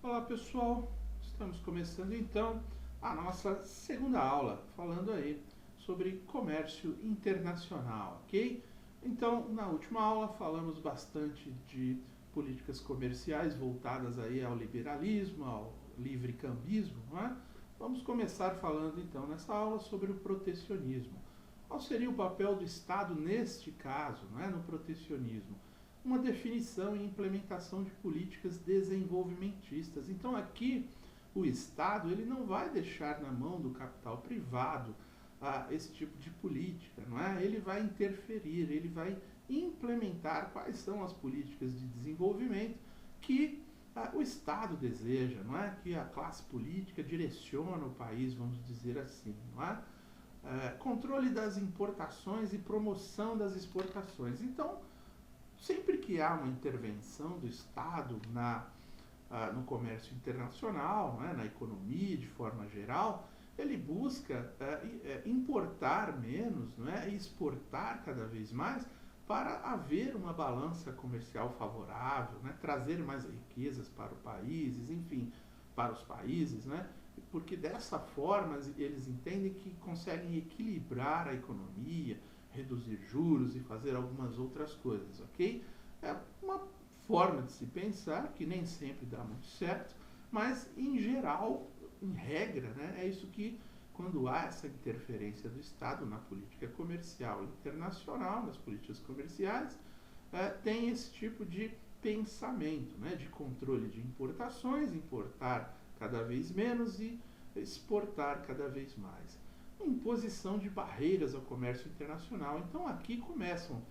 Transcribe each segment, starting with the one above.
Olá pessoal, estamos começando então a nossa segunda aula, falando aí sobre comércio internacional, ok? Então, na última aula falamos bastante de políticas comerciais voltadas aí ao liberalismo, ao livre-cambismo, não é? Vamos começar falando então nessa aula sobre o protecionismo. Qual seria o papel do Estado neste caso, não é? No protecionismo? Uma definição e implementação de políticas desenvolvimentistas. Então aqui o Estado ele não vai deixar na mão do capital privado esse tipo de política, não é? Ele vai interferir, ele vai implementar quais são as políticas de desenvolvimento que o Estado deseja, não é? Que a classe política direciona o país, vamos dizer assim, não é? Controle das importações e promoção das exportações. Então, sempre que há uma intervenção do Estado no comércio internacional, né, na economia de forma geral, ele busca importar menos, né, e exportar cada vez mais para haver uma balança comercial favorável, né, trazer mais riquezas para os países, enfim, para os países, né, porque dessa forma eles entendem que conseguem equilibrar a economia, reduzir juros e fazer algumas outras coisas, ok? É uma forma de se pensar que nem sempre dá muito certo, mas em geral, em regra, né, é isso que quando há essa interferência do Estado na política comercial internacional, nas políticas comerciais, tem esse tipo de pensamento, né, de controle de importações, importar cada vez menos e exportar cada vez mais. Imposição de barreiras ao comércio internacional. Então aqui começam,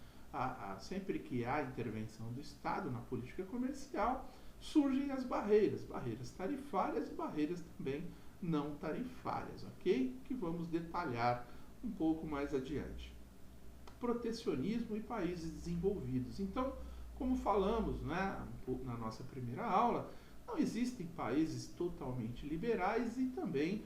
sempre que há intervenção do Estado na política comercial, surgem as barreiras tarifárias e barreiras também não tarifárias, ok? Que vamos detalhar um pouco mais adiante. Protecionismo e países desenvolvidos. Então, como falamos, né, na nossa primeira aula, não existem países totalmente liberais e também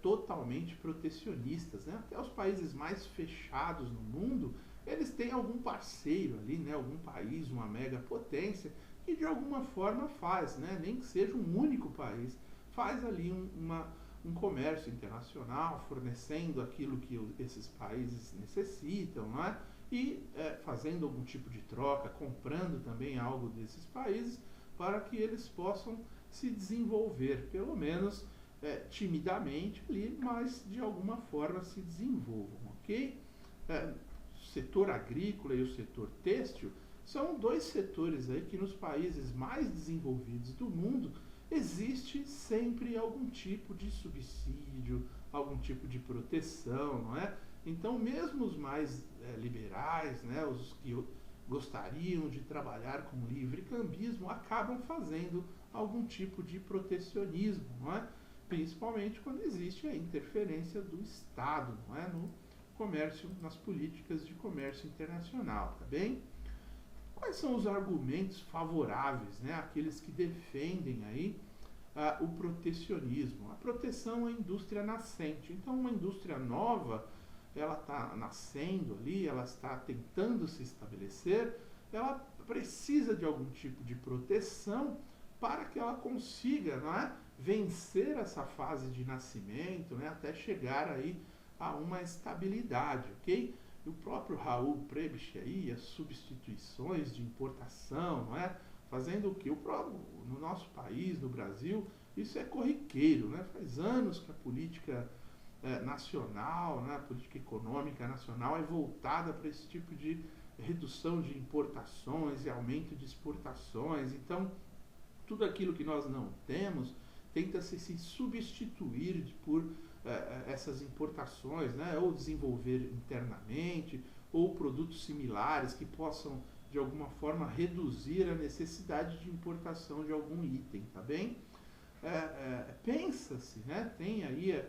totalmente protecionistas, né? Até os países mais fechados no mundo, eles têm algum parceiro ali, né? Algum país, uma mega potência, que de alguma forma faz, né? Nem que seja um único país, faz ali um comércio internacional, fornecendo aquilo que esses países necessitam, né? E fazendo algum tipo de troca, comprando também algo desses países, para que eles possam se desenvolver, pelo menos timidamente ali, mas de alguma forma se desenvolvam, ok? O setor agrícola e o setor têxtil são dois setores aí que nos países mais desenvolvidos do mundo existe sempre algum tipo de subsídio, algum tipo de proteção, não é? Então, mesmo os mais liberais, né, os que gostariam de trabalhar com livre cambismo, acabam fazendo algum tipo de protecionismo, não é? Principalmente quando existe a interferência do Estado, não é? No comércio, nas políticas de comércio internacional, tá bem? Quais são os argumentos favoráveis, né, aqueles que defendem aí o protecionismo? A proteção à indústria nascente. Então, uma indústria nova, ela está nascendo ali, ela está tentando se estabelecer, ela precisa de algum tipo de proteção para que ela consiga, não é, vencer essa fase de nascimento, né, até chegar aí a uma estabilidade, ok? E o próprio Raul Prebisch aí, as substituições de importação, não é? Fazendo o que? No nosso país, no Brasil, isso é corriqueiro, né? Faz anos que a política nacional, né, a política econômica nacional é voltada para esse tipo de redução de importações e aumento de exportações. Então, tudo aquilo que nós não temos tenta-se se substituir por essas importações, né, ou desenvolver internamente, ou produtos similares que possam, de alguma forma, reduzir a necessidade de importação de algum item, tá bem? Pensa-se, né, tem aí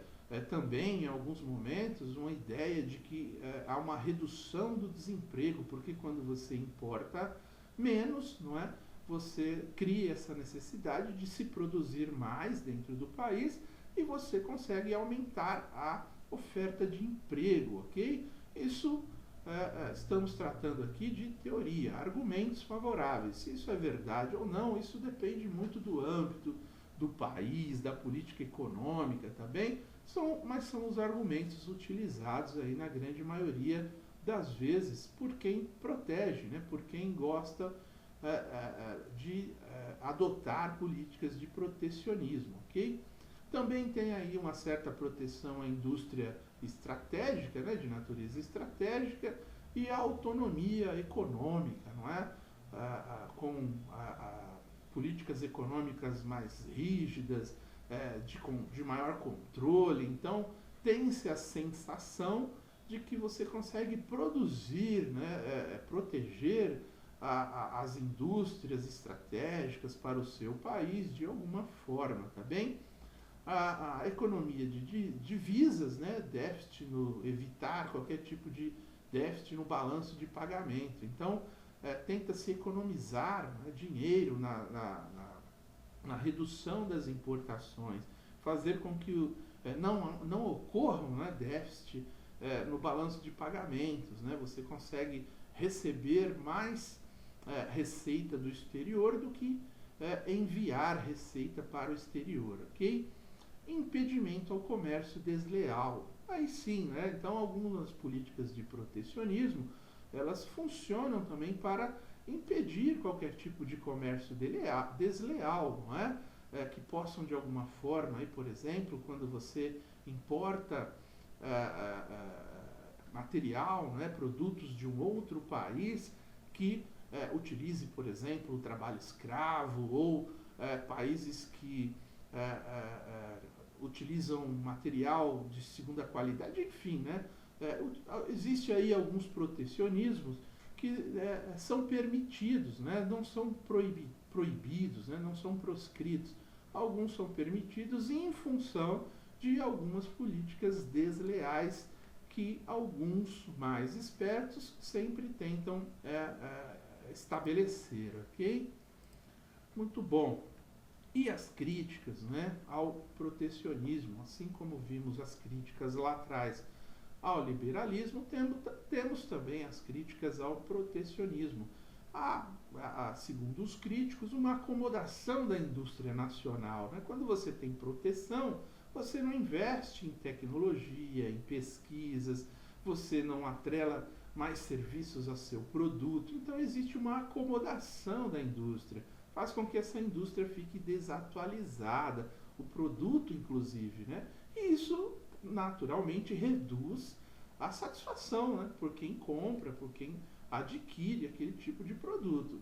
também, em alguns momentos, uma ideia de que há uma redução do desemprego, porque quando você importa menos, não é? Você cria essa necessidade de se produzir mais dentro do país e você consegue aumentar a oferta de emprego, ok? Isso estamos tratando aqui de teoria, argumentos favoráveis. Se isso é verdade ou não, isso depende muito do âmbito do país, da política econômica, tá bem? Mas são os argumentos utilizados aí na grande maioria das vezes por quem protege, né? Por quem gosta de adotar políticas de protecionismo, ok? Também tem aí uma certa proteção à indústria estratégica, né, de natureza estratégica, e a autonomia econômica, não é? Com políticas econômicas mais rígidas, de maior controle. Então, tem-se a sensação de que você consegue produzir, né, proteger as indústrias estratégicas para o seu país de alguma forma, tá bem? A economia de divisas, né, déficit evitar qualquer tipo de déficit no balanço de pagamento. Então, tenta-se economizar, né, dinheiro na redução das importações, fazer com que não ocorram, né, déficit no balanço de pagamentos. Né? Você consegue receber mais receita do exterior do que enviar receita para o exterior, ok? Impedimento ao comércio desleal. Aí sim, né? Então algumas políticas de protecionismo, elas funcionam também para impedir qualquer tipo de comércio desleal, não é? Que possam de alguma forma, aí, por exemplo, quando você importa material, né, produtos de um outro país que utilize, por exemplo, o trabalho escravo, ou países que utilizam material de segunda qualidade, enfim, né? Existe aí alguns protecionismos que são permitidos, né? Não são proibidos, né? Não são proscritos. Alguns são permitidos em função de algumas políticas desleais que alguns mais espertos sempre tentam estabelecer, ok? Muito bom. E as críticas, né, ao protecionismo, assim como vimos as críticas lá atrás ao liberalismo, temos também as críticas ao protecionismo. Segundo os críticos, uma acomodação da indústria nacional. Né? Quando você tem proteção, você não investe em tecnologia, em pesquisas, você não atrela mais serviços a seu produto. Então existe uma acomodação da indústria. Faz com que essa indústria fique desatualizada, o produto inclusive, né? E isso naturalmente reduz a satisfação, né, por quem compra, por quem adquire aquele tipo de produto.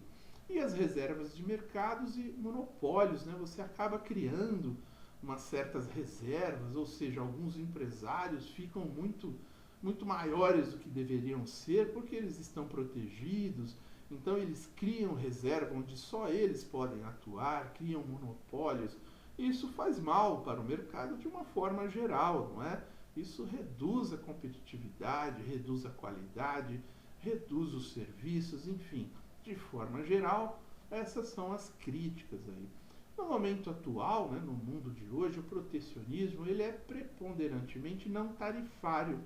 E as reservas de mercados e monopólios, né? Você acaba criando umas certas reservas, ou seja, alguns empresários ficam muito maiores do que deveriam ser porque eles estão protegidos. Então eles criam reserva onde só eles podem atuar, criam monopólios. E isso faz mal para o mercado de uma forma geral, não é? Isso reduz a competitividade, reduz a qualidade, reduz os serviços, enfim. De forma geral, essas são as críticas aí. No momento atual, né, no mundo de hoje, o protecionismo ele é preponderantemente não tarifário.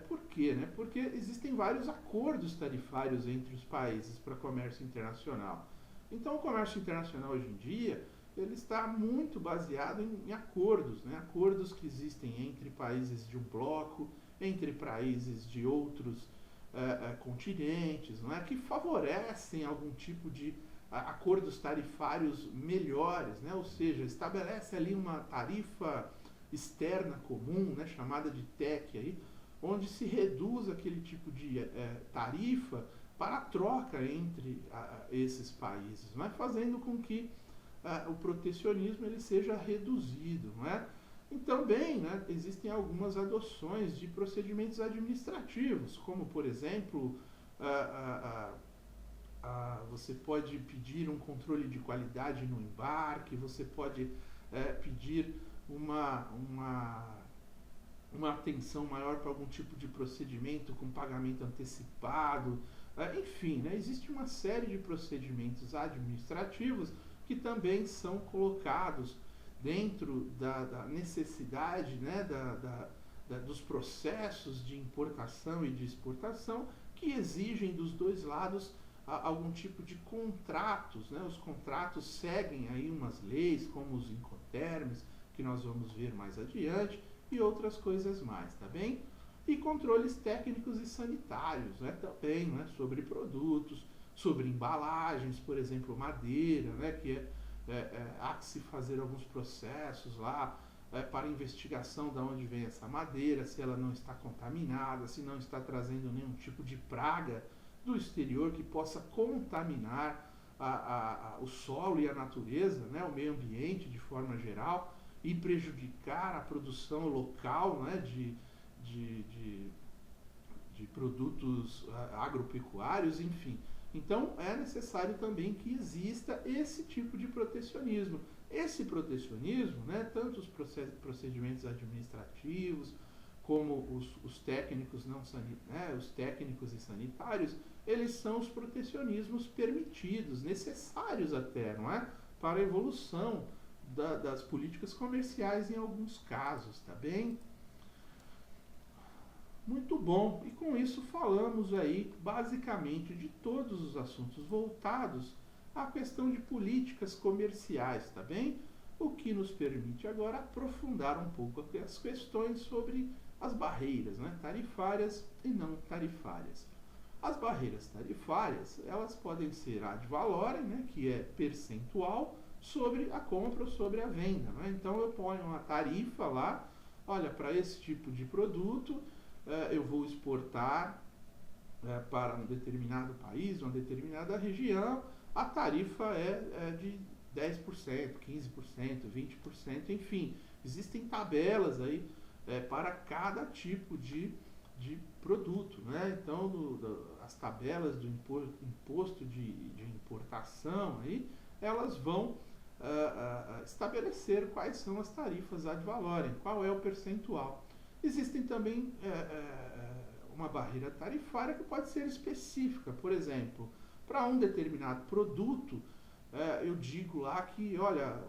Por quê? Né? Porque existem vários acordos tarifários entre os países para comércio internacional. Então, o comércio internacional hoje em dia ele está muito baseado em acordos, né? Acordos que existem entre países de um bloco, entre países de outros continentes, não é? Que favorecem algum tipo de acordos tarifários melhores, né? Ou seja, estabelece ali uma tarifa externa comum, né? Chamada de TEC, aí, onde se reduz aquele tipo de tarifa para a troca entre esses países, não é? Fazendo com que o protecionismo ele seja reduzido. Não é? E também, né, existem algumas adoções de procedimentos administrativos, como, por exemplo, você pode pedir um controle de qualidade no embarque, você pode pedir uma atenção maior para algum tipo de procedimento com pagamento antecipado. Enfim, né, existe uma série de procedimentos administrativos que também são colocados dentro da necessidade, né, dos processos de importação e de exportação que exigem dos dois lados algum tipo de contratos, né? Os contratos seguem aí umas leis, como os Incoterms, que nós vamos ver mais adiante, e outras coisas mais, tá bem? E controles técnicos e sanitários, né? Também, né? Sobre produtos, sobre embalagens, por exemplo, madeira, né? Que há que se fazer alguns processos lá para investigação de onde vem essa madeira, se ela não está contaminada, se não está trazendo nenhum tipo de praga do exterior que possa contaminar o solo e a natureza, né, o meio ambiente de forma geral, e prejudicar a produção local, né, de produtos agropecuários, enfim. Então é necessário também que exista esse tipo de protecionismo. Esse protecionismo, né, tanto os procedimentos administrativos, como os técnicos, os técnicos e sanitários, eles são os protecionismos permitidos, necessários até, não é? Para a evolução das políticas comerciais em alguns casos, tá bem? Muito bom, e com isso falamos aí basicamente de todos os assuntos voltados à questão de políticas comerciais, tá bem? O que nos permite agora aprofundar um pouco as questões sobre as barreiras, né, tarifárias e não tarifárias. As barreiras tarifárias, elas podem ser ad valorem, né, que é percentual sobre a compra ou sobre a venda, né? Então eu ponho uma tarifa lá, olha, para esse tipo de produto eu vou exportar para um determinado país, uma determinada região, a tarifa é de 10%, 15%, 20%, enfim, existem tabelas aí para cada tipo de produto, né? Então as tabelas do imposto de importação aí, elas vão estabelecer quais são as tarifas ad valorem, qual é o percentual. Existem também uma barreira tarifária que pode ser específica, por exemplo, para um determinado produto, eu digo lá que, olha,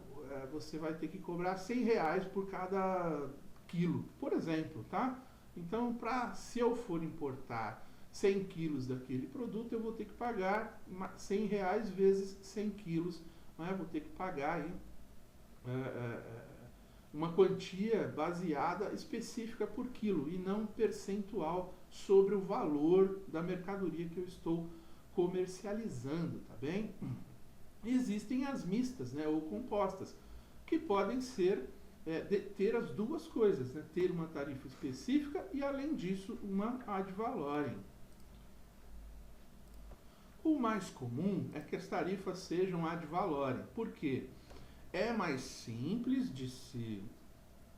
você vai ter que cobrar R$100 por cada quilo, por exemplo, tá? Então, se eu for importar 100 quilos daquele produto, eu vou ter que pagar R$100 vezes 100 quilos, né? Vou ter que pagar aí, uma quantia baseada específica por quilo e não percentual sobre o valor da mercadoria que eu estou comercializando, tá bem? Existem as mistas, né, ou compostas, que podem ser ter as duas coisas, né, ter uma tarifa específica e, além disso, uma ad valorem. O mais comum é que as tarifas sejam ad valorem, porque é mais simples de se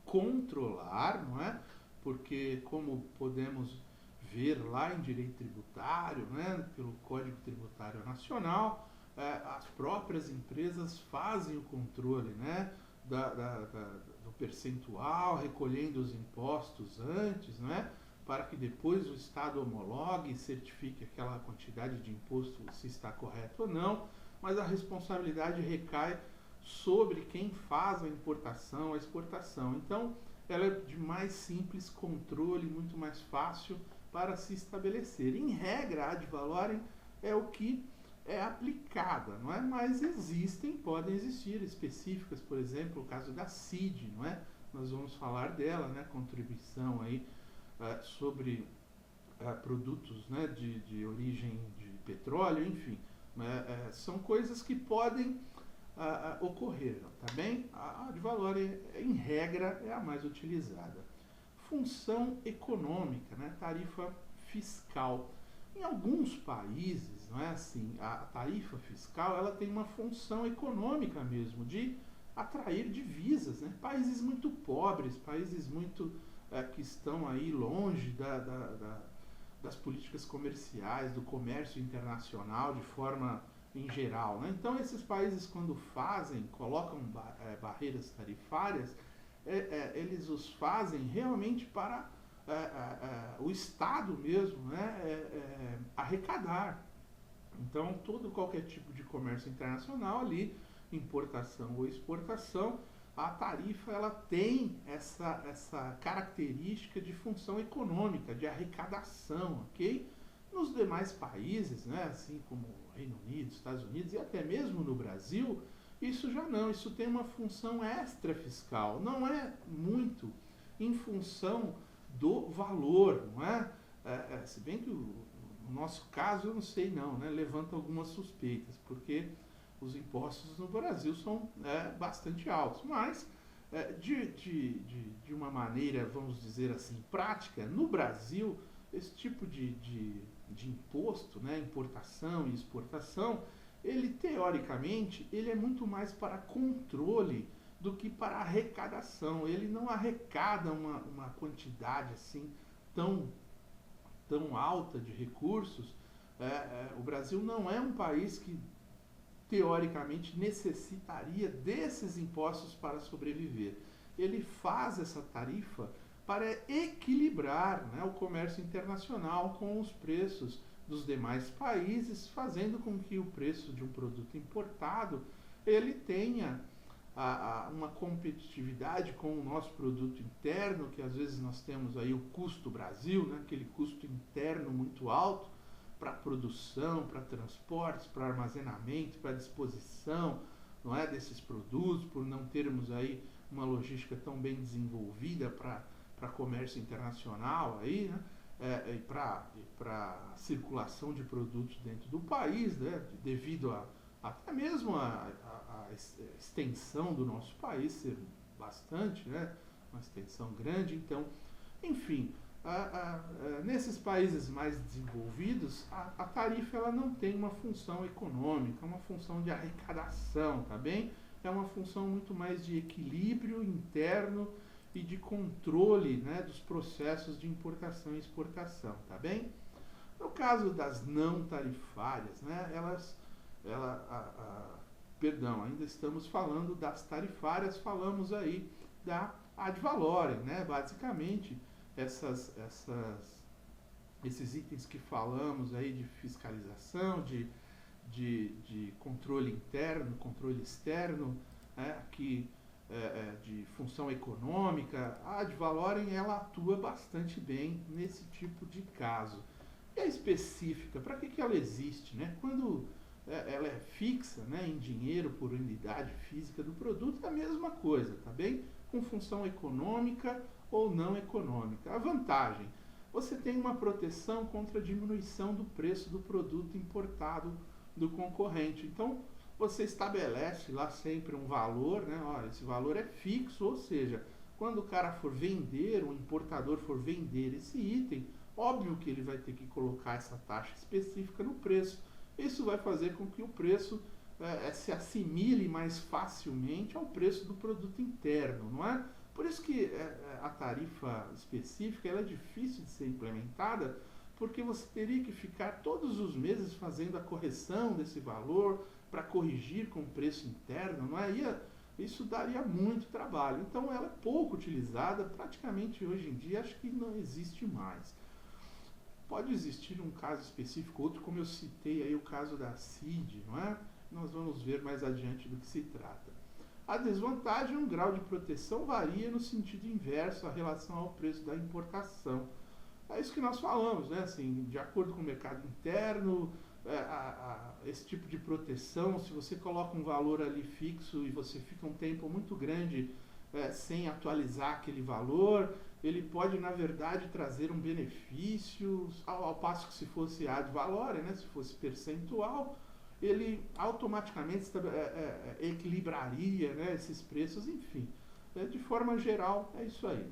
controlar, não é? Porque, como podemos ver lá em direito tributário, né, pelo Código Tributário Nacional, as próprias empresas fazem o controle, né, do percentual, recolhendo os impostos antes, né, para que depois o Estado homologue e certifique aquela quantidade de imposto se está correto ou não, mas a responsabilidade recai sobre quem faz a importação, a exportação. Então, ela é de mais simples controle, muito mais fácil para se estabelecer. Em regra, a ad valorem é o que é aplicada, não é? Mas podem existir específicas, por exemplo, o caso da CID, não é? Nós vamos falar dela, né? Contribuição aí sobre produtos, né? de origem de petróleo, enfim. São coisas que podem ocorrer, tá bem? A ad valorem, em regra, é a mais utilizada. Função econômica, né? Tarifa fiscal. Em alguns países, não é assim, a tarifa fiscal ela tem uma função econômica mesmo, de atrair divisas, né? Países muito pobres, países muito que estão aí longe das políticas comerciais, do comércio internacional de forma em geral, né? Então esses países, quando colocam barreiras tarifárias, eles os fazem realmente para o Estado mesmo, né, arrecadar. Então qualquer tipo de comércio internacional ali, importação ou exportação, a tarifa ela tem essa característica de função econômica, de arrecadação, ok? Nos demais países, né, assim como Reino Unido, Estados Unidos e até mesmo no Brasil, isso já não, isso tem uma função extra fiscal, não é muito em função do valor, não é? Se bem que no nosso caso eu não sei não, né, levanta algumas suspeitas, porque os impostos no Brasil são bastante altos, mas de uma maneira, vamos dizer assim, prática, no Brasil, esse tipo de imposto, né, importação e exportação, ele teoricamente ele é muito mais para controle do que para arrecadação. Ele não arrecada uma quantidade assim tão, tão alta de recursos. O Brasil não é um país que teoricamente necessitaria desses impostos para sobreviver. Ele faz essa tarifa para equilibrar, né, o comércio internacional com os preços dos demais países, fazendo com que o preço de um produto importado ele tenha uma competitividade com o nosso produto interno, que às vezes nós temos aí o custo Brasil, né, aquele custo interno muito alto para produção, para transportes, para armazenamento, para disposição, não é, desses produtos, por não termos aí uma logística tão bem desenvolvida para comércio internacional aí, né? E para circulação de produtos dentro do país, né? Devido até mesmo a extensão do nosso país ser bastante, né? Uma extensão grande, então, enfim, nesses países mais desenvolvidos, a tarifa ela não tem uma função econômica, uma função de arrecadação, tá bem? É uma função muito mais de equilíbrio interno e de controle, né, dos processos de importação e exportação, tá bem? No caso das não tarifárias, né, perdão, ainda estamos falando das tarifárias, falamos aí da ad valorem, né, basicamente esses itens que falamos aí de fiscalização, de controle interno, controle externo, né, de função econômica, a ad valorem ela atua bastante bem nesse tipo de caso. E a específica, para que ela existe? Né? Quando ela é fixa, né, em dinheiro por unidade física do produto, é a mesma coisa, tá bem? Com função econômica ou não econômica. A vantagem, você tem uma proteção contra a diminuição do preço do produto importado do concorrente. Então, você estabelece lá sempre um valor, né? Olha, esse valor é fixo, ou seja, quando o cara for vender, o importador for vender esse item, óbvio que ele vai ter que colocar essa taxa específica no preço. Isso vai fazer com que o preço se assimile mais facilmente ao preço do produto interno, não é? Por isso que a tarifa específica ela é difícil de ser implementada, porque você teria que ficar todos os meses fazendo a correção desse valor para corrigir com o preço interno, não é? Isso daria muito trabalho. Então ela é pouco utilizada, praticamente hoje em dia acho que não existe mais. Pode existir um caso específico, outro como eu citei aí o caso da CID, não é? Nós vamos ver mais adiante do que se trata. A desvantagem, um grau de proteção varia no sentido inverso a relação ao preço da importação. É isso que nós falamos, né? Assim, de acordo com o mercado interno, esse tipo de proteção, se você coloca um valor ali fixo e você fica um tempo muito grande sem atualizar aquele valor, ele pode, na verdade, trazer um benefício, ao passo que se fosse ad valorem, né? Se fosse percentual, ele automaticamente equilibraria, né, esses preços, enfim. De forma geral, é isso aí.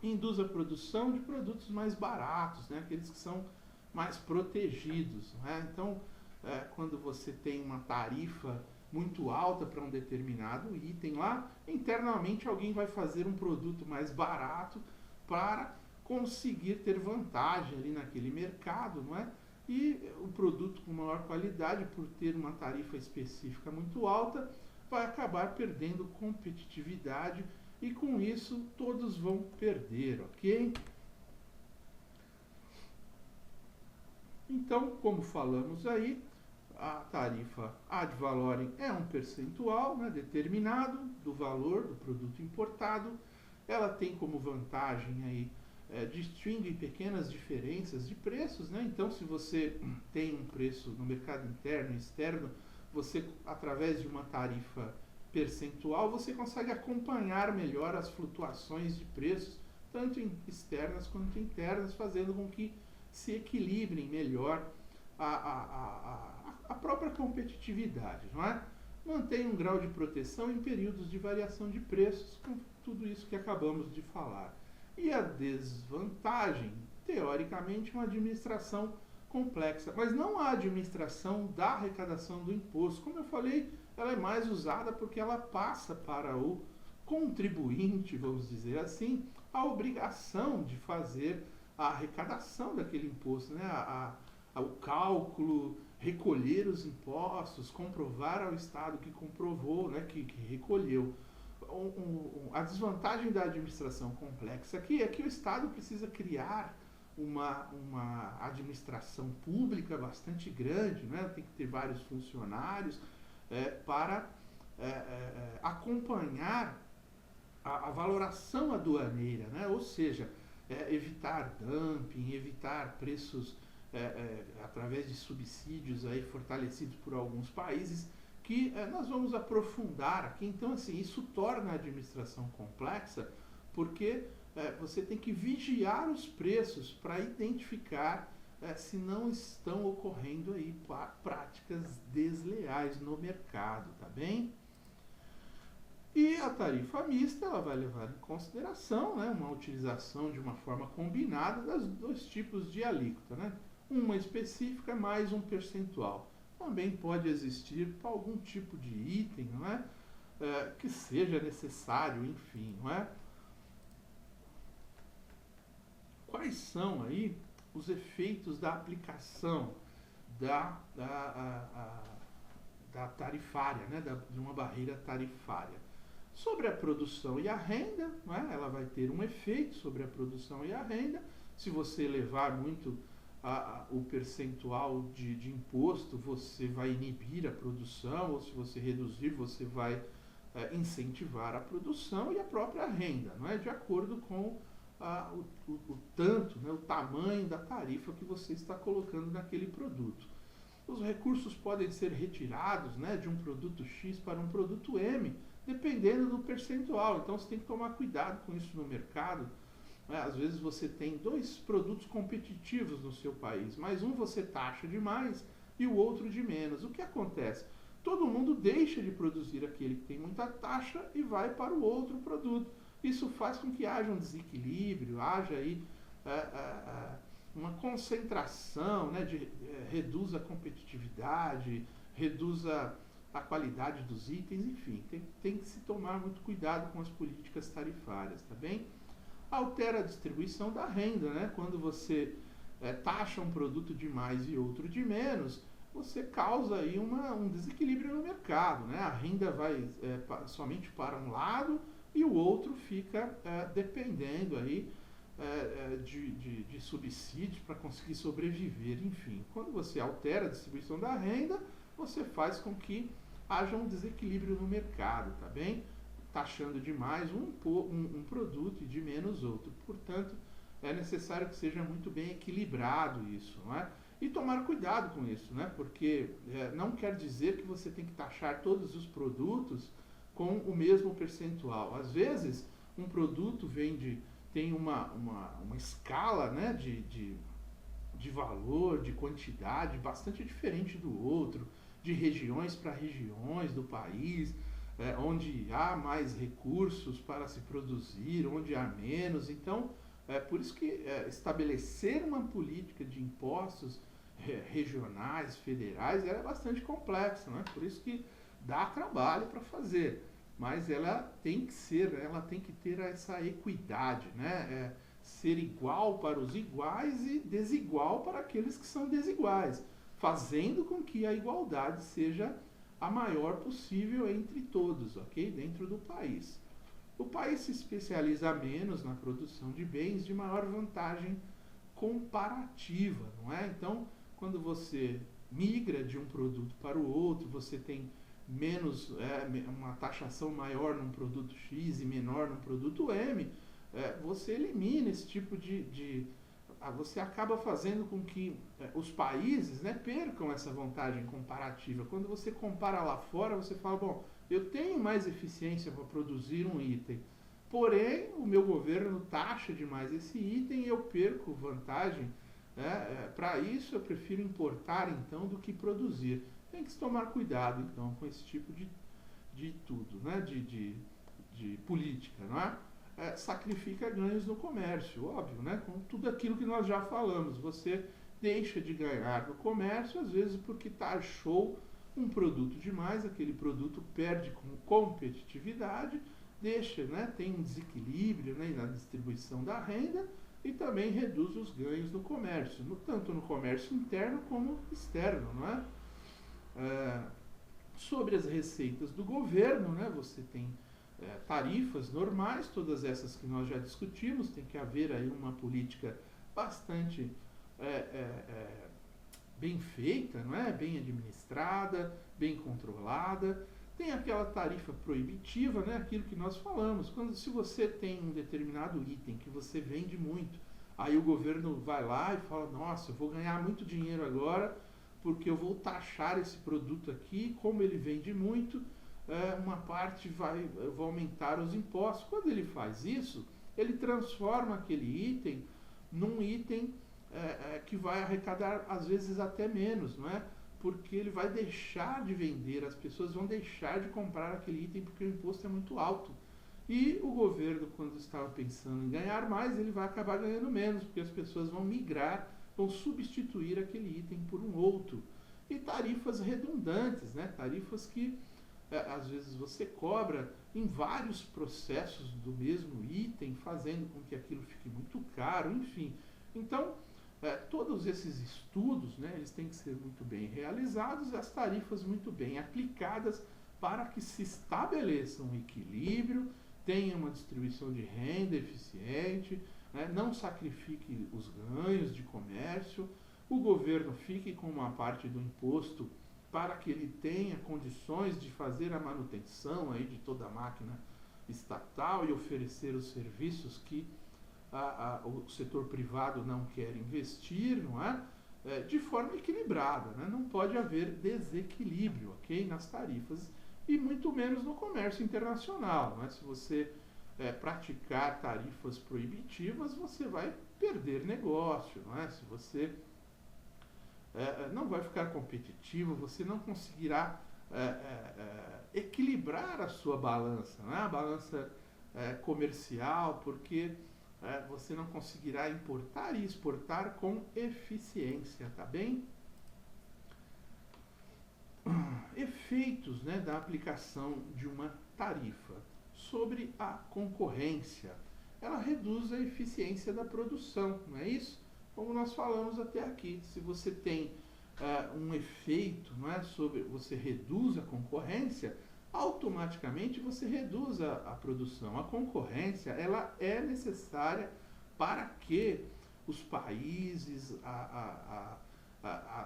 Induz a produção de produtos mais baratos, né, aqueles que são mais protegidos. Né? Então, quando você tem uma tarifa muito alta para um determinado item lá, internamente alguém vai fazer um produto mais barato para conseguir ter vantagem ali naquele mercado, não é? E o produto com maior qualidade, por ter uma tarifa específica muito alta, vai acabar perdendo competitividade e com isso todos vão perder, ok? Então, como falamos aí, a tarifa ad valorem é um percentual, né, determinado do valor do produto importado. Ela tem como vantagem aí distingue pequenas diferenças de preços, né? Então, se você tem um preço no mercado interno e externo, você, através de uma tarifa percentual, você consegue acompanhar melhor as flutuações de preços, tanto externas quanto internas, fazendo com que se equilibrem melhor a própria competitividade, não é? Mantém um grau de proteção em períodos de variação de preços, com tudo isso que acabamos de falar. E a desvantagem, teoricamente, uma administração complexa, mas não a administração da arrecadação do imposto. Como eu falei, ela é mais usada porque ela passa para o contribuinte, vamos dizer assim, a obrigação de fazer a arrecadação daquele imposto, né? O cálculo, recolher os impostos, comprovar ao Estado que comprovou, né, que recolheu. A desvantagem da administração complexa aqui é que o Estado precisa criar uma administração pública bastante grande, né? Tem que ter vários funcionários para acompanhar a valoração aduaneira, né? Ou seja, evitar dumping, evitar preços através de subsídios aí fortalecidos por alguns países, que nós vamos aprofundar aqui. Então, assim, isso torna a administração complexa, porque você tem que vigiar os preços para identificar se não estão ocorrendo aí práticas desleais no mercado, tá bem? E a tarifa mista, ela vai levar em consideração, né, uma utilização de uma forma combinada dos dois tipos de alíquota, né? Uma específica mais um percentual. Também pode existir para algum tipo de item, não é? Que seja necessário, enfim, não é? Quais são aí os efeitos da aplicação da tarifária, né? De uma barreira tarifária? Sobre a produção e a renda, não é? Ela vai ter um efeito sobre a produção e a renda. Se você elevar muito o percentual de imposto, você vai inibir a produção, ou se você reduzir, você vai incentivar a produção e a própria renda, não é? De acordo com o tanto, né, o tamanho da tarifa que você está colocando naquele produto. Os recursos podem ser retirados, né, de um produto X para um produto M, dependendo do percentual. Então você tem que tomar cuidado com isso no mercado. Às vezes você tem dois produtos competitivos no seu país, mas um você taxa de mais e o outro de menos. O que acontece? Todo mundo deixa de produzir aquele que tem muita taxa e vai para o outro produto. Isso faz com que haja um desequilíbrio, haja aí uma concentração, né, reduz a competitividade, reduz a qualidade dos itens, enfim, tem que se tomar muito cuidado com as políticas tarifárias, tá bem? Altera a distribuição da renda, né? Quando você taxa um produto de mais e outro de menos, você causa aí um desequilíbrio no mercado, né? A renda vai somente para um lado e o outro fica dependendo aí de subsídios para conseguir sobreviver, enfim. Quando você altera a distribuição da renda, você faz com que haja um desequilíbrio no mercado, tá bem? Taxando de mais um produto e de menos outro. Portanto, é necessário que seja muito bem equilibrado isso, não é? E tomar cuidado com isso, né? Porque não quer dizer que você tem que taxar todos os produtos com o mesmo percentual. Às vezes, um produto tem uma escala, né, de valor, de quantidade bastante diferente do outro, de regiões para regiões do país, onde há mais recursos para se produzir, onde há menos. Então, por isso que estabelecer uma política de impostos regionais, federais, ela é bastante complexa, não é? Por isso que dá trabalho para fazer, mas ela tem que ser, ela tem que ter essa equidade, né? Ser igual para os iguais e desigual para aqueles que são desiguais, fazendo com que a igualdade seja a maior possível entre todos, ok? Dentro do país. O país se especializa menos na produção de bens de maior vantagem comparativa, não é? Então, quando você migra de um produto para o outro, você tem menos, uma taxação maior num produto X e menor num produto M, você elimina esse tipo você acaba fazendo com que os países, né, percam essa vantagem comparativa. Quando você compara lá fora, você fala, bom, eu tenho mais eficiência para produzir um item, porém o meu governo taxa demais esse item e eu perco vantagem. Para isso eu prefiro importar então do que produzir. Tem que se tomar cuidado então com esse tipo de tudo, né? de política, não é? Sacrifica ganhos no comércio, óbvio, né? Com tudo aquilo que nós já falamos. Você deixa de ganhar no comércio, às vezes porque taxou um produto demais, aquele produto perde com competitividade, deixa, né? Tem um desequilíbrio, né, na distribuição da renda e também reduz os ganhos no comércio, tanto no comércio interno como externo, não é? Sobre as receitas do governo, né, você tem tarifas normais, todas essas que nós já discutimos, tem que haver aí uma política bastante bem feita, não é? Bem administrada, bem controlada. Tem aquela tarifa proibitiva, né? Aquilo que nós falamos. Se você tem um determinado item que você vende muito, aí o governo vai lá e fala, nossa, eu vou ganhar muito dinheiro agora, porque eu vou taxar esse produto aqui, como ele vende muito, uma parte eu vou aumentar os impostos. Quando ele faz isso, ele transforma aquele item num item que vai arrecadar às vezes até menos, não é? Porque ele vai deixar de vender, as pessoas vão deixar de comprar aquele item porque o imposto é muito alto. E o governo, quando estava pensando em ganhar mais, ele vai acabar ganhando menos, porque as pessoas vão migrar, vão substituir aquele item por um outro. E tarifas redundantes, né? Tarifas que às vezes você cobra em vários processos do mesmo item, fazendo com que aquilo fique muito caro, enfim. Então, todos esses estudos, né, eles têm que ser muito bem realizados e as tarifas muito bem aplicadas para que se estabeleça um equilíbrio, tenha uma distribuição de renda eficiente, né, não sacrifique os ganhos de comércio, o governo fique com uma parte do imposto para que ele tenha condições de fazer a manutenção aí de toda a máquina estatal e oferecer os serviços que o setor privado não quer investir, não é? De forma equilibrada, né? Não pode haver desequilíbrio, ok? Nas tarifas e muito menos no comércio internacional, não é? Se você praticar tarifas proibitivas, você vai perder negócio, não é? Se você não vai ficar competitivo, você não conseguirá equilibrar a sua balança, não é? A balança comercial, porque você não conseguirá importar e exportar com eficiência, tá bem? Efeitos, né, da aplicação de uma tarifa sobre a concorrência. Ela reduz a eficiência da produção, não é isso? Como nós falamos até aqui, se você tem um efeito, não é, você reduz a concorrência, automaticamente você reduz a produção. A concorrência, ela é necessária para que os países,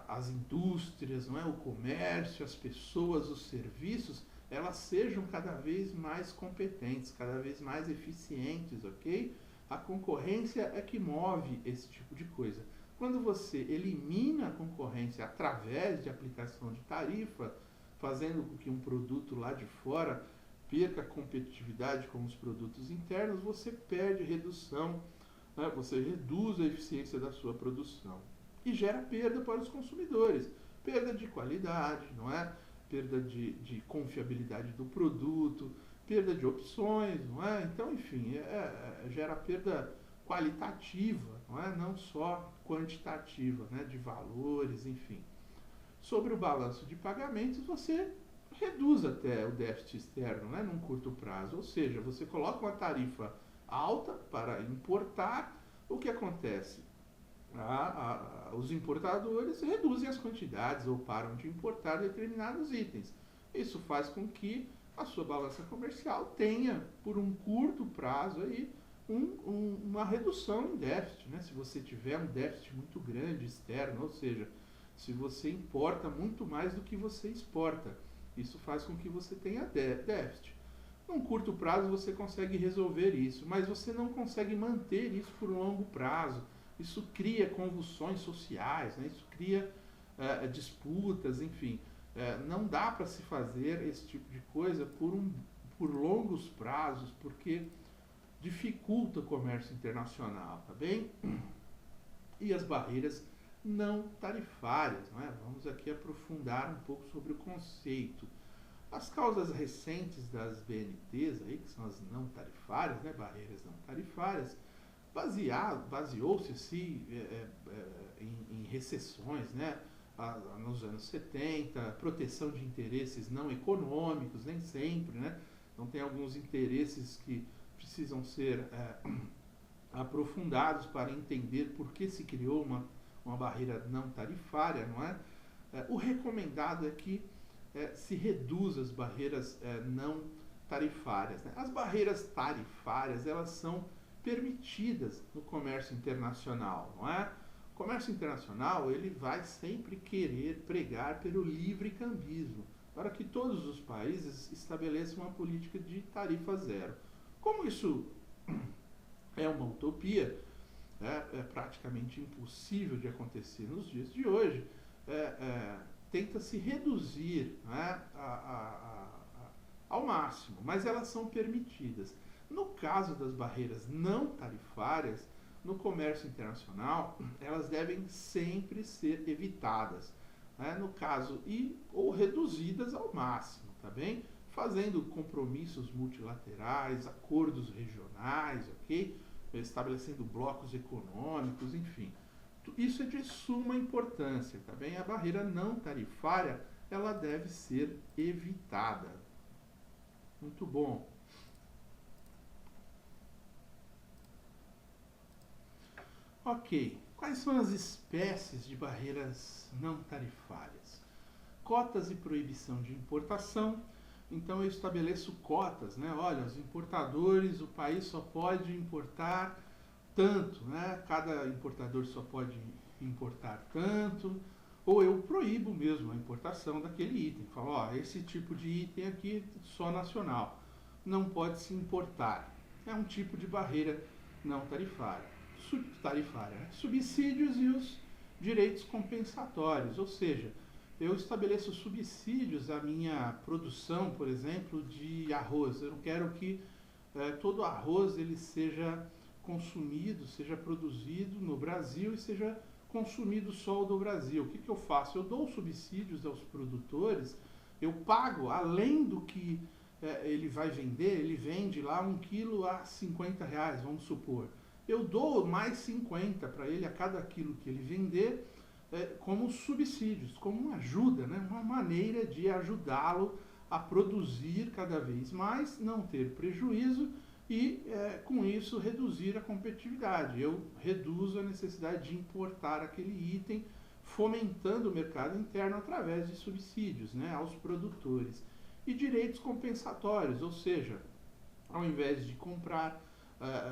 as indústrias, não é, o comércio, as pessoas, os serviços, elas sejam cada vez mais competentes, cada vez mais eficientes, ok? A concorrência é que move esse tipo de coisa. Quando você elimina a concorrência através de aplicação de tarifa, fazendo com que um produto lá de fora perca competitividade com os produtos internos, você perde redução, né? Você reduz a eficiência da sua produção e gera perda para os consumidores, perda de qualidade, não é? Perda de confiabilidade do produto, perda de opções, não é? Então, enfim, gera perda qualitativa, não é? Não só quantitativa, né? De valores, enfim. Sobre o balanço de pagamentos, você reduz até o déficit externo, né, num curto prazo. Ou seja, você coloca uma tarifa alta para importar, o que acontece? Os importadores reduzem as quantidades ou param de importar determinados itens. Isso faz com que a sua balança comercial tenha, por um curto prazo, aí, uma redução em déficit. Né? Se você tiver um déficit muito grande externo, ou seja, se você importa muito mais do que você exporta. Isso faz com que você tenha déficit. Num curto prazo você consegue resolver isso, mas você não consegue manter isso por longo prazo. Isso cria convulsões sociais, né? Isso cria disputas, enfim. Não dá para se fazer esse tipo de coisa por longos prazos, porque dificulta o comércio internacional, tá bem? E as barreiras não tarifárias, não é? Vamos aqui aprofundar um pouco sobre o conceito. As causas recentes das BNTs, aí, que são as não tarifárias, né, barreiras não tarifárias, baseou-se em recessões, né, nos anos 70, proteção de interesses não econômicos, nem sempre, né? Então tem alguns interesses que precisam ser aprofundados para entender por que se criou uma barreira não tarifária, não é? O recomendado é que se reduza as barreiras não tarifárias, né? As barreiras tarifárias, elas são permitidas no comércio internacional, não é? O comércio internacional, ele vai sempre querer pregar pelo livre cambismo, para que todos os países estabeleçam uma política de tarifa zero. Como isso é uma utopia, é praticamente impossível de acontecer nos dias de hoje, tenta-se reduzir, né, ao máximo, mas elas são permitidas. No caso das barreiras não tarifárias, no comércio internacional, elas devem sempre ser evitadas, né, no caso, ou reduzidas ao máximo, tá bem? Fazendo compromissos multilaterais, acordos regionais, ok? Estabelecendo blocos econômicos, enfim. Isso é de suma importância, tá bem? A barreira não tarifária, ela deve ser evitada. Muito bom. Ok, quais são as espécies de barreiras não tarifárias? Cotas e proibição de importação. Então eu estabeleço cotas, né? Olha, os importadores, o país só pode importar tanto, né? Cada importador só pode importar tanto, ou eu proíbo mesmo a importação daquele item. Falo, ó, esse tipo de item aqui só nacional, não pode se importar. É um tipo de barreira não tarifária. Subtarifária, né? Subsídios e os direitos compensatórios, ou seja, eu estabeleço subsídios à minha produção, por exemplo, de arroz. Eu não quero que todo arroz ele seja consumido, seja produzido no Brasil e seja consumido só do Brasil. O que eu faço? Eu dou subsídios aos produtores, eu pago, além do que ele vai vender, ele vende lá 1 quilo a R$50, vamos supor. Eu dou mais 50 para ele a cada quilo que ele vender, como subsídios, como uma ajuda, né? Uma maneira de ajudá-lo a produzir cada vez mais, não ter prejuízo e, com isso, reduzir a competitividade. Eu reduzo a necessidade de importar aquele item, fomentando o mercado interno através de subsídios, né, aos produtores. E direitos compensatórios, ou seja, ao invés de comprar,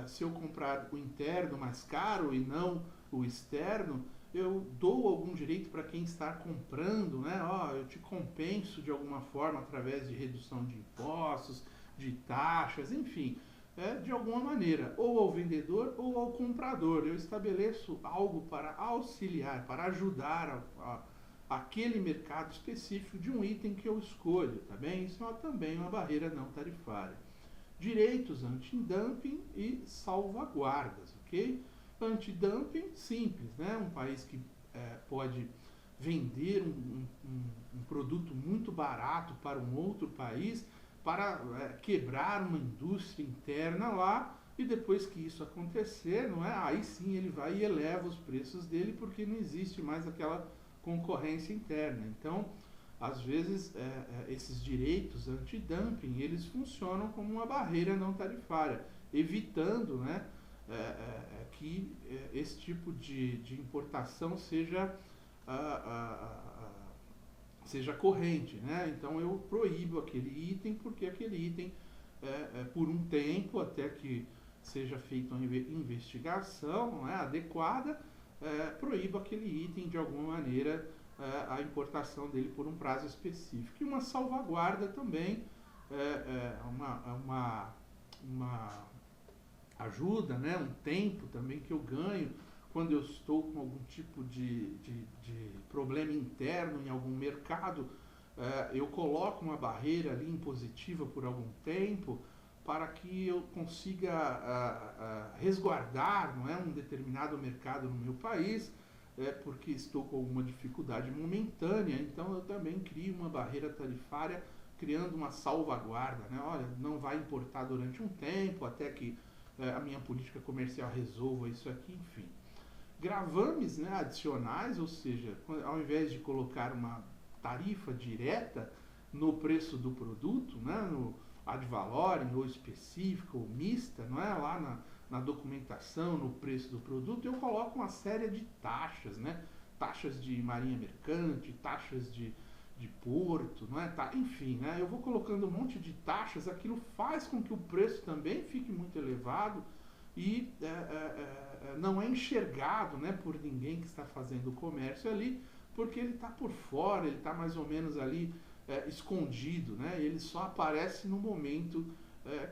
se eu comprar o interno mais caro e não o externo, eu dou algum direito para quem está comprando, né? Eu te compenso de alguma forma através de redução de impostos, de taxas, enfim, de alguma maneira, ou ao vendedor ou ao comprador. Eu estabeleço algo para auxiliar, para ajudar aquele mercado específico de um item que eu escolho, tá bem? Isso é também uma barreira não tarifária. Direitos anti-dumping e salvaguardas, ok? Antidumping simples, né? Um país que pode vender um produto muito barato para um outro país para quebrar uma indústria interna lá, e depois que isso acontecer, não é? Aí sim ele vai e eleva os preços dele porque não existe mais aquela concorrência interna. Então, às vezes, esses direitos antidumping, eles funcionam como uma barreira não tarifária, evitando, né, que esse tipo de importação seja corrente, né? Então eu proíbo aquele item porque aquele item, por um tempo, até que seja feita uma investigação, não é, adequada, proíbo aquele item de alguma maneira a importação dele por um prazo específico. E uma salvaguarda também, uma ajuda, né, um tempo também que eu ganho quando eu estou com algum tipo de problema interno em algum mercado. Eu coloco uma barreira ali impositiva por algum tempo para que eu consiga resguardar, não é, um determinado mercado no meu país, porque estou com alguma dificuldade momentânea. Então eu também crio uma barreira tarifária, criando uma salvaguarda, né? Olha, não vai importar durante um tempo, até que a minha política comercial resolva isso aqui, enfim. Gravames, né, adicionais, ou seja, ao invés de colocar uma tarifa direta no preço do produto, né, no ad valorem, ou específica, ou mista, não é, lá na documentação, no preço do produto, eu coloco uma série de taxas, né, taxas de marinha mercante, taxas de porto, não é? Enfim, né, eu vou colocando um monte de taxas, aquilo faz com que o preço também fique muito elevado e não é enxergado, né, por ninguém que está fazendo o comércio ali, porque ele está por fora, ele está mais ou menos ali escondido, né, ele só aparece no momento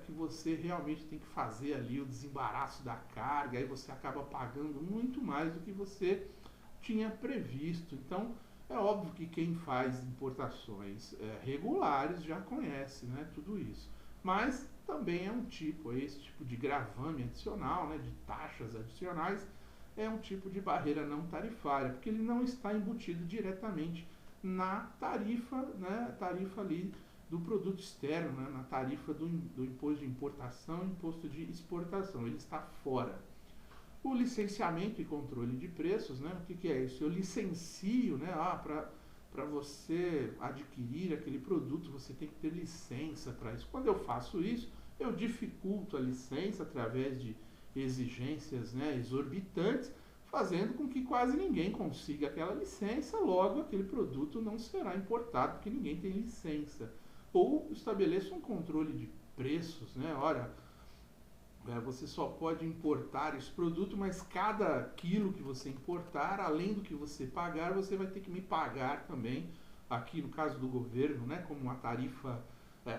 que você realmente tem que fazer ali o desembaraço da carga, aí você acaba pagando muito mais do que você tinha previsto. Então, é óbvio que quem faz importações regulares já conhece, né, tudo isso. Mas também é um tipo, esse tipo de gravame adicional, né, de taxas adicionais, é um tipo de barreira não tarifária, porque ele não está embutido diretamente na tarifa, né, tarifa ali do produto externo, né, na tarifa do imposto de importação e imposto de exportação, ele está fora. O licenciamento e controle de preços, né? O que é isso? Eu licencio, né? Para você adquirir aquele produto, você tem que ter licença para isso. Quando eu faço isso, eu dificulto a licença através de exigências, né, exorbitantes, fazendo com que quase ninguém consiga aquela licença, logo aquele produto não será importado, porque ninguém tem licença. Ou estabeleço um controle de preços, né? Olha, você só pode importar esse produto, mas cada quilo que você importar, além do que você pagar, você vai ter que me pagar também, aqui no caso do governo, né, como uma tarifa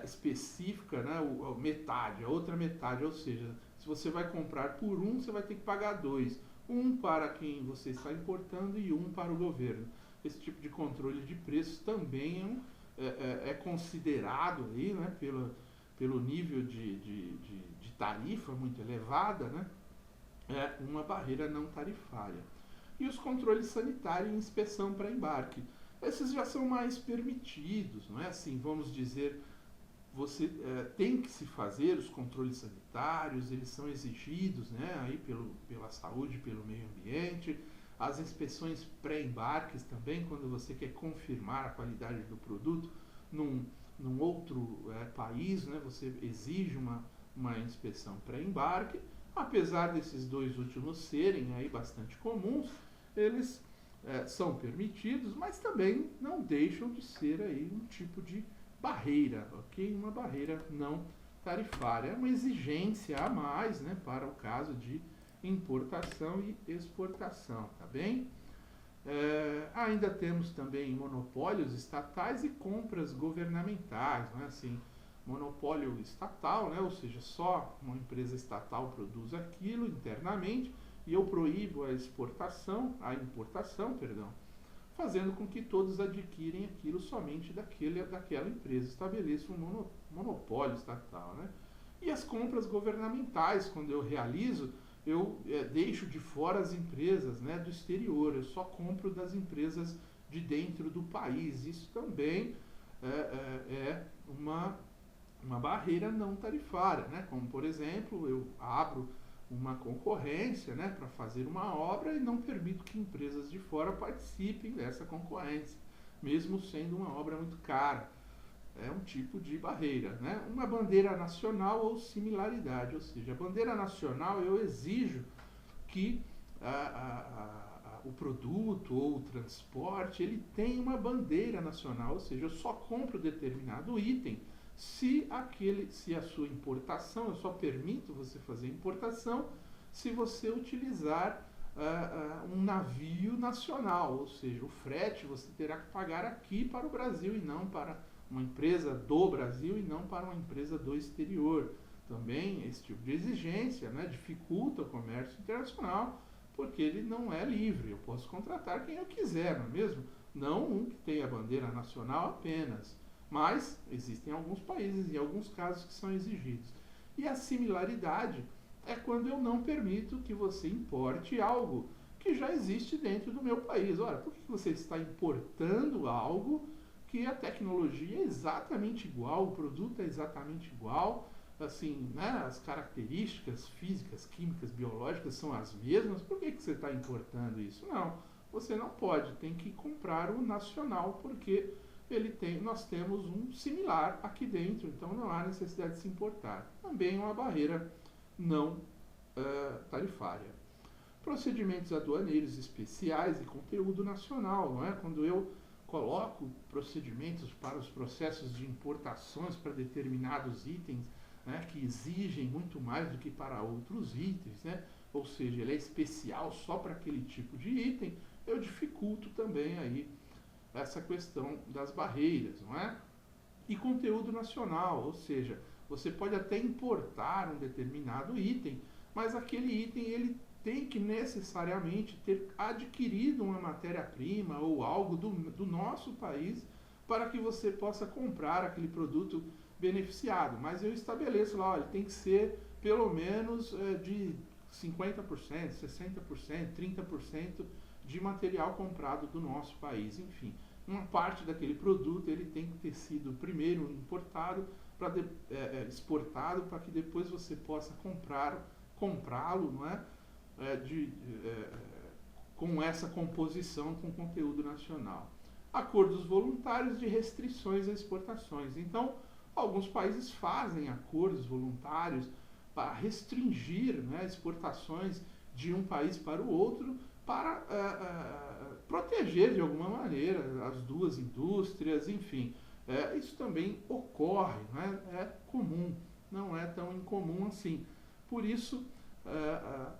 específica, né, metade, a outra metade, ou seja, se você vai comprar por um, você vai ter que pagar dois, um para quem você está importando e um para o governo. Esse tipo de controle de preços também é considerado aí, né, pelo nível de tarifa muito elevada, né, é uma barreira não tarifária. E os controles sanitários e inspeção para embarque. Esses já são mais permitidos, não é assim, vamos dizer, você tem que se fazer os controles sanitários, eles são exigidos, né, aí pela saúde, pelo meio ambiente. As inspeções pré-embarques também, quando você quer confirmar a qualidade do produto num outro país, né, você exige uma inspeção pré-embarque. Apesar desses dois últimos serem aí bastante comuns, eles são permitidos, mas também não deixam de ser aí um tipo de barreira, ok? Uma barreira não tarifária, é uma exigência a mais, né, para o caso de importação e exportação, tá bem? Ainda temos também monopólios estatais e compras governamentais, não é assim? Monopólio estatal, né? Ou seja, só uma empresa estatal produz aquilo internamente e eu proíbo a importação, fazendo com que todos adquirem aquilo somente daquela empresa. Estabeleço um monopólio estatal, né? E as compras governamentais, quando eu realizo, eu deixo de fora as empresas, né, do exterior, eu só compro das empresas de dentro do país. Isso também é uma barreira não tarifária, né? Como, por exemplo, eu abro uma concorrência, né, para fazer uma obra e não permito que empresas de fora participem dessa concorrência, mesmo sendo uma obra muito cara. É um tipo de barreira, né? Uma bandeira nacional ou similaridade, ou seja, a bandeira nacional eu exijo que o produto ou o transporte ele tem uma bandeira nacional, ou seja, eu só compro determinado item se a sua importação, eu só permito você fazer importação se você utilizar um navio nacional, ou seja, o frete você terá que pagar aqui para o Brasil e não para uma empresa do Brasil e não para uma empresa do exterior. Também esse tipo de exigência, né, dificulta o comércio internacional, porque ele não é livre. Eu posso contratar quem eu quiser, não é mesmo? Não um que tenha bandeira nacional apenas. Mas existem alguns países e alguns casos que são exigidos. E a similaridade é quando eu não permito que você importe algo que já existe dentro do meu país. Ora, por que você está importando algo que a tecnologia é exatamente igual, o produto é exatamente igual, assim, né, as características físicas, químicas, biológicas são as mesmas, por que você está importando isso? Não, você não pode, tem que comprar o nacional, porque nós temos um similar aqui dentro, então não há necessidade de se importar. Também uma barreira não tarifária. Procedimentos aduaneiros especiais e conteúdo nacional, não é? Quando eu coloco procedimentos para os processos de importações para determinados itens, né, que exigem muito mais do que para outros itens, né? Ou seja, ele é especial só para aquele tipo de item, eu dificulto também aí essa questão das barreiras, não é? E conteúdo nacional, ou seja, você pode até importar um determinado item, mas aquele item ele tem que necessariamente ter adquirido uma matéria-prima ou algo do nosso país para que você possa comprar aquele produto beneficiado. Mas eu estabeleço lá, olha, tem que ser pelo menos de 50%, 60%, 30% de material comprado do nosso país. Enfim, uma parte daquele produto ele tem que ter sido primeiro importado, exportado, para que depois você possa comprá-lo, não é? Com essa composição com conteúdo nacional. Acordos voluntários de restrições às exportações. Então, alguns países fazem acordos voluntários para restringir, né, exportações de um país para o outro, para proteger de alguma maneira as duas indústrias, enfim. Isso também ocorre, né? É comum, não é tão incomum assim. Por isso,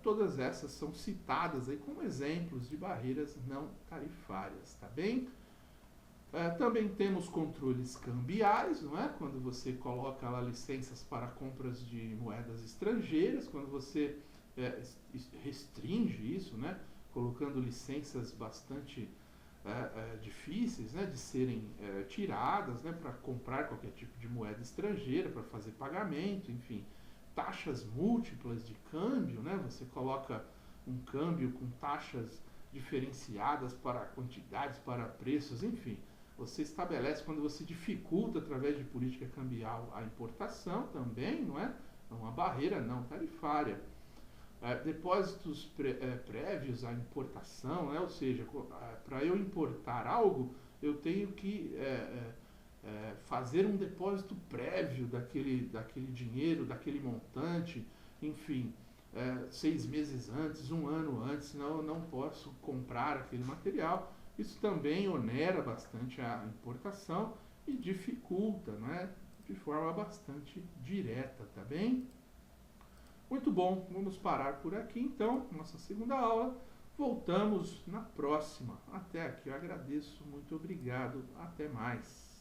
todas essas são citadas aí como exemplos de barreiras não tarifárias, tá bem? Também temos controles cambiais, não é? Quando você coloca lá licenças para compras de moedas estrangeiras, quando você restringe isso, né? Colocando licenças bastante difíceis, né? De serem tiradas, né? Para comprar qualquer tipo de moeda estrangeira, para fazer pagamento, enfim. Taxas múltiplas de câmbio, né? Você coloca um câmbio com taxas diferenciadas para quantidades, para preços, enfim. Você estabelece, quando você dificulta através de política cambial a importação também, não é? É uma barreira não tarifária. Depósitos prévios à importação, né? Ou seja, para eu importar algo, eu tenho que fazer um depósito prévio daquele dinheiro, daquele montante, enfim, 6 meses antes, 1 ano antes, senão eu não posso comprar aquele material. Isso também onera bastante a importação e dificulta, né, de forma bastante direta, tá bem? Muito bom, vamos parar por aqui então, nossa segunda aula. Voltamos na próxima. Até aqui, eu agradeço, muito obrigado, até mais.